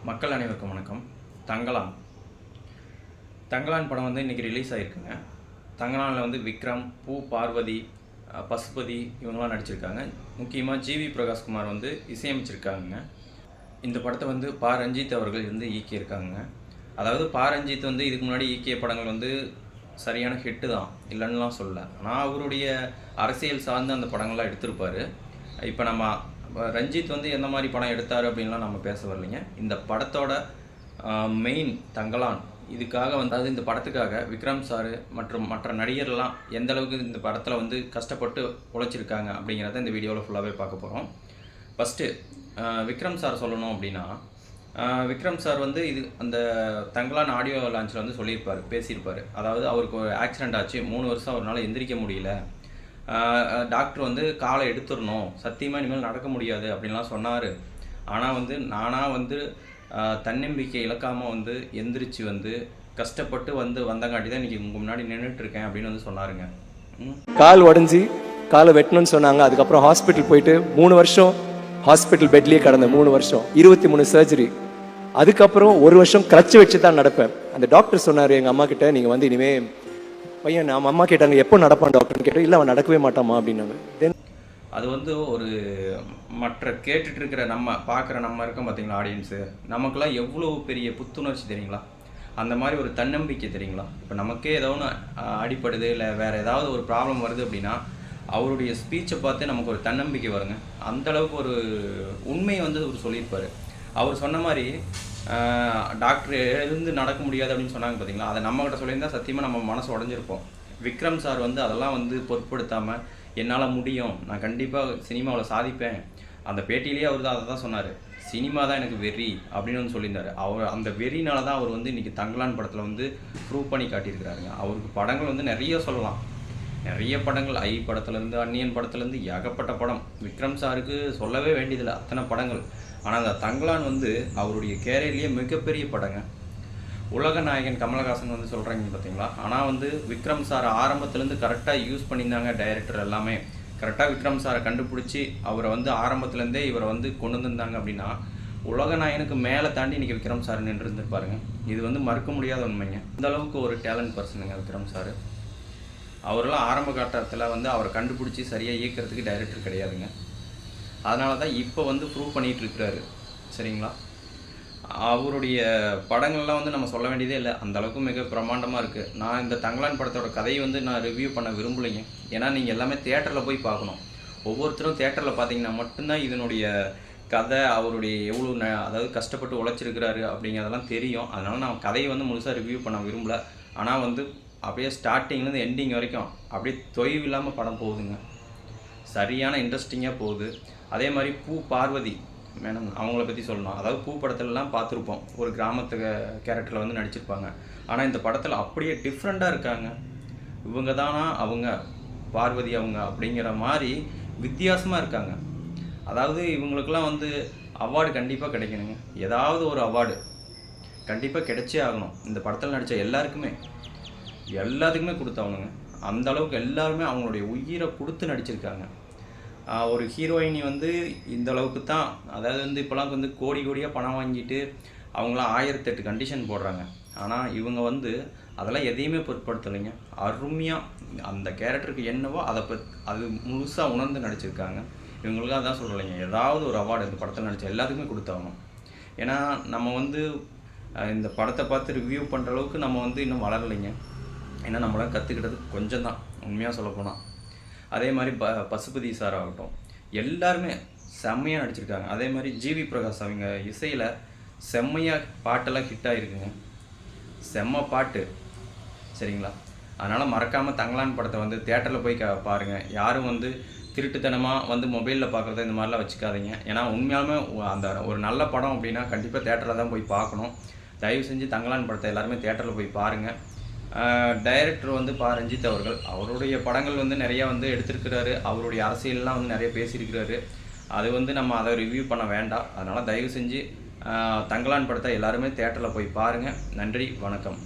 மக்கள் அனைவருக்கும் வணக்கம். தங்கலான் தங்கலான் படம் வந்து இன்றைக்கி ரிலீஸ் ஆகிருக்குங்க. தங்கலானில் வந்து விக்ரம், பூ, பார்வதி, பசுபதி இவங்களாம் நடிச்சிருக்காங்க. முக்கியமாக ஜிவி பிரகாஷ்குமார் வந்து இசையமைச்சிருக்காங்க. இந்த படத்தை வந்து பா ரஞ்சித் அவர்கள் வந்து இயக்கியிருக்காங்க. அதாவது பா ரஞ்சித் வந்து இதுக்கு முன்னாடி இயக்கிய படங்கள் வந்து சரியான ஹிட்டு தான், இல்லைன்னுலாம் சொல்லலை. ஆனால் அவருடைய அரசியல் சார்ந்து அந்த படங்கள்லாம் எடுத்திருப்பார். இப்போ நம்ம ரஞ்சித் வந்து எந்த மாதிரி படம் எடுத்தார் அப்படின்லாம் நம்ம பேச வரலைங்க. இந்த படத்தோட மெயின் தங்கலான் இதுக்காக வந்து, அதாவது இந்த படத்துக்காக விக்ரம் சார் மற்றும் மற்ற நடிகர்லாம் எந்த அளவுக்கு இந்த படத்தில் வந்து கஷ்டப்பட்டு உழைச்சிருக்காங்க அப்படிங்கிறத இந்த வீடியோவில் ஃபுல்லாகவே பார்க்க போகிறோம். ஃபஸ்ட்டு விக்ரம் சார் சொல்லணும் அப்படின்னா, விக்ரம் சார் வந்து இது அந்த தங்கலான் ஆடியோ லான்ச்சில் வந்து பேசியிருப்பார். அதாவது அவருக்கு ஒரு ஆக்சிடெண்ட் ஆச்சு, 3 வருஷம் அவரால் எந்திரிக்க முடியல, டாக்டர் வந்து காலை எடுத்துடணும், சத்தியமாக இனிமேல் நடக்க முடியாது அப்படின்லாம் சொன்னார். ஆனால் வந்து நானாக வந்து தன்னம்பிக்கை இழக்காமல் வந்து எந்திரிச்சு வந்து கஷ்டப்பட்டு வந்தங்காட்டி தான் இன்றைக்கி உங்கள் முன்னாடி நின்றுட்டுருக்கேன் அப்படின்னு வந்து சொன்னாருங்க. கால் உடஞ்சி காலை வெட்டணும்னு சொன்னாங்க. அதுக்கப்புறம் ஹாஸ்பிட்டல் போயிட்டு 3 வருஷம் ஹாஸ்பிட்டல் பெட்லேயே கடந்த 3 வருஷம் 23 சர்ஜரி. அதுக்கப்புறம் 1 வருஷம் கிளச்சு வச்சு தான் நடப்பேன். அந்த டாக்டர் சொன்னார் எங்கள் அம்மா கிட்ட, நீங்கள் வந்து இனிமேல் பையன், நம்ம அம்மா கேட்டாங்க எப்போ நடப்பான் டாக்டர்னு கேட்டோம். இல்லை அவன் நடக்கவே மாட்டாமா அப்படின்னாங்க. தென் அது வந்து ஒரு மற்ற கேட்டுட்டு இருக்கிற நம்ம பார்க்குற நம்ம இருக்கோம் பார்த்தீங்களா ஆடியன்ஸு, நமக்குலாம் எவ்வளோ பெரிய புத்துணர்ச்சி தெரியுங்களா, அந்த மாதிரி ஒரு தன்னம்பிக்கை தெரியுங்களா. இப்போ நமக்கே ஏதோ ஒன்று அடிப்படுது இல்லை வேறு ஏதாவது ஒரு ப்ராப்ளம் வருது அப்படின்னா அவருடைய ஸ்பீச்சை பார்த்து நமக்கு ஒரு தன்னம்பிக்கை வருங்க. அந்தளவுக்கு ஒரு உண்மையை வந்து அவர் சொல்லியிருப்பார். அவர் சொன்ன மாதிரி டாக்டர் எழுந்து நடக்க முடியாது அப்படின்னு சொன்னாங்க பார்த்தீங்களா, அதை நம்மகிட்ட சொல்லியிருந்தால் சத்தியமாக நம்ம மனசு உடஞ்சிருப்போம். விக்ரம் சார் வந்து அதெல்லாம் வந்து பொருட்படுத்தாமல் என்னால் முடியும், நான் கண்டிப்பாக சினிமாவில் சாதிப்பேன், அந்த பேட்டியிலேயே அவர் தான் அதை தான் சொன்னார். சினிமா தான் எனக்கு வெறி அப்படின்னு வந்து சொல்லியிருந்தார். அவர் அந்த வெறினால தான் அவர் வந்து இன்றைக்கி தங்கலான் படத்தில் வந்து ப்ரூவ் பண்ணி காட்டியிருக்கிறாருங்க. அவருக்கு படங்கள் வந்து நிறைய சொல்லலாம், நிறைய படங்கள், ஐ படத்துலேருந்து அந்நியன் படத்துலேருந்து ஏகப்பட்ட படம் விக்ரம் சாருக்கு சொல்லவே வேண்டியதில்லை, அத்தனை படங்கள். ஆனால் அந்த தங்கலான் வந்து அவருடைய கேரியர்லேயே மிகப்பெரிய படங்க. உலக நாயகன் கமலஹாசன் வந்து சொல்கிறாங்க பார்த்தீங்களா. ஆனால் வந்து விக்ரம் சார் ஆரம்பத்துலேருந்து கரெக்டாக யூஸ் பண்ணியிருந்தாங்க டைரக்டர் எல்லாமே. கரெக்டாக விக்ரம் சாரை கண்டுபிடிச்சி அவரை வந்து ஆரம்பத்துலேருந்தே இவரை வந்து கொண்டு வந்திருந்தாங்க அப்படின்னா உலக நாயகனுக்கு மேலே தாண்டி இன்றைக்கி விக்ரம் சார் நின்று இருந்திருப்பாருங்க. இது வந்து மறுக்க முடியாத உண்மைங்க. இந்த அளவுக்கு ஒரு டேலண்ட் பர்சனுங்க விக்ரம் சார். அவரெல்லாம் ஆரம்ப காட்டத்தில் வந்து அவரை கண்டுபிடிச்சி சரியாக இயக்கிறதுக்கு டைரக்டர் கிடையாதுங்க. அதனால தான் இப்போ வந்து ப்ரூவ் பண்ணிகிட்ருக்கிறாரு. சரிங்களா. அவருடைய படங்கள்லாம் வந்து நம்ம சொல்ல வேண்டியதே இல்லை, அந்தளவுக்கு மிக பிரம்மாண்டமாக இருக்குது. நான் இந்த தங்கலான் படத்தோட கதையை வந்து நான் ரிவ்யூ பண்ண விரும்பலைங்க. ஏன்னா நீங்கள் எல்லாமே தியேட்டரில் போய் பார்க்கணும். ஒவ்வொருத்தரும் தியேட்டரில் பார்த்தீங்கன்னா மட்டும்தான் இதனுடைய கதை, அவருடைய எவ்வளோ அதாவது கஷ்டப்பட்டு உழைச்சிருக்கிறாரு அப்படிங்கிறதெல்லாம் தெரியும். அதனால் நான் கதையை வந்து முழுசாக ரிவ்யூ பண்ண விரும்பலை. ஆனால் வந்து அப்படியே ஸ்டார்டிங்லேருந்து எண்டிங் வரைக்கும் அப்படியே தொய்வு இல்லாமல் படம் போகுதுங்க. சரியான இன்ட்ரெஸ்டிங்காக போகுது. அதே மாதிரி பூ, பார்வதி மேடம் அவங்கள பற்றி சொல்லணும். அதாவது பூ படத்துலலாம் பார்த்துருப்போம், ஒரு கிராமத்து கேரக்டரில் வந்து நடிச்சிருப்பாங்க. ஆனால் இந்த படத்தில் அப்படியே டிஃப்ரெண்ட்டாக இருக்காங்க. இவங்க தானா அவங்க, பார்வதி அவங்க அப்படிங்கிற மாதிரி வித்தியாசமாக இருக்காங்க. அதாவது இவங்களுக்கெல்லாம் வந்து அவார்டு கண்டிப்பாக கிடைக்கணுங்க. ஏதாவது ஒரு அவார்டு கண்டிப்பாக கிடைச்சே ஆகணும். இந்த படத்தில் நடித்த எல்லாத்துக்குமே கொடுத்தாகணுங்க. அந்தளவுக்கு எல்லாருமே அவங்களுடைய உயிரை கொடுத்து நடிச்சிருக்காங்க. ஒரு ஹீரோயினி வந்து இந்த அளவுக்கு தான், அதாவது வந்து இப்போலாம் வந்து கோடி கோடியாக பணம் வாங்கிட்டு அவங்களாம் 1008 கண்டிஷன் போடுறாங்க. ஆனால் இவங்க வந்து அதெல்லாம் எதையுமே பொருட்படுத்தலைங்க. அருமையாக அந்த கேரக்டருக்கு என்னவோ அது முழுசாக உணர்ந்து நடிச்சிருக்காங்க. இவங்களுக்காக தான் சொல்கிறலைங்க, ஏதாவது ஒரு அவார்டு இந்த படத்தில் நடித்த எல்லாத்துக்குமே கொடுத்தாகணும். ஏன்னா நம்ம வந்து இந்த படத்தை பார்த்து ரிவ்யூ பண்ணுற அளவுக்கு நம்ம வந்து இன்னும் வளரலைங்க. ஏன்னா நம்மளாம் கற்றுக்கிட்டது கொஞ்சம் தான் உண்மையாக சொல்லப்போனால். அதே மாதிரி பசுபதி சார் ஆகட்டும், எல்லாருமே செம்மையாக நடிச்சிருக்காங்க. அதே மாதிரி ஜிவி பிரகாஷ் அவங்க இசையில் செம்மையாக பாட்டெல்லாம் ஹிட் ஆகிருக்குங்க. செம்ம பாட்டு. சரிங்களா. அதனால் மறக்காமல் தங்கலான் படத்தை வந்து தியேட்டரில் போய் பாருங்கள். யாரும் வந்து திருட்டுத்தனமாக வந்து மொபைலில் பார்க்குறத இந்த மாதிரிலாம் வச்சுக்காதீங்க. ஏன்னா உண்மையாலுமே அந்த ஒரு நல்ல படம் அப்படின்னா கண்டிப்பாக தியேட்டரில் தான் போய் பார்க்கணும். தயவு செஞ்சு தங்கலான் படத்தை எல்லாருமே தியேட்டரில் போய் பாருங்கள். டைரக்டர் வந்து பா ரஞ்சித் அவர்கள் அவருடைய படங்கள் வந்து நிறையா வந்து எடுத்திருக்கிறாரு. அவருடைய அரசியல்லாம் வந்து நிறைய பேசியிருக்கிறாரு. அது வந்து நம்ம அதை ரிவ்யூ பண்ண வேண்டாம். அதனால் தயவு செஞ்சு தங்கலான் படத்தை எல்லாருமே தியேட்டரில் போய் பாருங்கள். நன்றி, வணக்கம்.